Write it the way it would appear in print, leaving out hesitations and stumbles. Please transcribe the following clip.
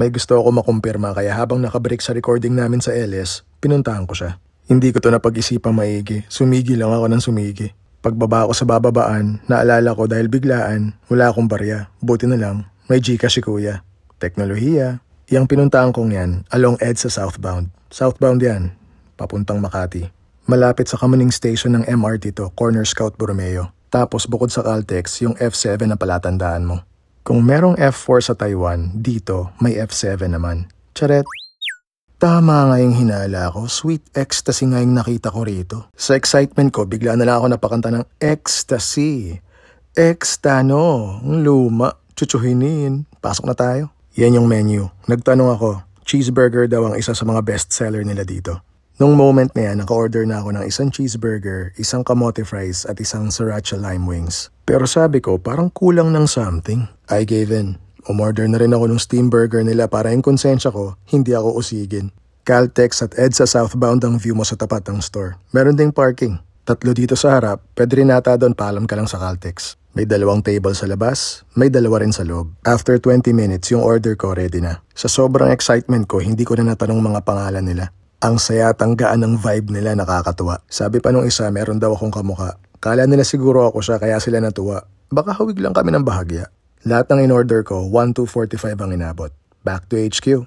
May gusto ako makumpirma kaya habang nakabreak sa recording namin sa LS, pinuntahan ko siya. Hindi ko to napag-isipang maigi, sumigi lang ako ng sumigi. Pagbaba ko sa bababaan, naalala ko dahil biglaan, wala akong barya. Buti na lang, may Gcash si kuya. Teknolohiya. Yang pinuntahan kong yan, along EDSA southbound. Southbound yan, papuntang Makati. Malapit sa Kamuning Station ng MRT to, Corner Scout Borromeo. Tapos bukod sa Caltex, yung F7 na palatandaan mo. Kung merong F4 sa Taiwan, dito may F7 naman. Charet! Tama nga yung hinala ko, sweet ecstasy nga yung nakita ko rito. Sa excitement ko, bigla na lang ako napakanta ng ecstasy. Ekstano, luma, chuchuhinin. Pasok na tayo. Yan yung menu. Nagtanong ako, cheeseburger daw ang isa sa mga bestseller nila dito. Nung moment na yan, naka-order na ako ng isang cheeseburger, isang kamote fries at isang sriracha lime wings. Pero sabi ko, parang kulang ng something. I gave in. Umorder na rin ako ng steam burger nila para yung konsensya ko, hindi ako usigin. Caltex at EDSA southbound ang view mo sa tapat ng store. Meron ding parking. 3 dito sa harap, pwede rin nata doon paalam ka lang sa Caltex. May 2 table sa labas, may 2 rin sa loob. After 20 minutes, yung order ko ready na. Sa sobrang excitement ko, hindi ko na natanong mga pangalan nila. Ang saya at ang gaan ng vibe nila nakakatuwa. Sabi pa nung isa, meron daw akong kamukha. Kala nila siguro ako siya kaya sila natuwa. Baka hawig lang kami ng bahagya. Lahat ng in-order ko, 1,245 ang inabot. Back to HQ.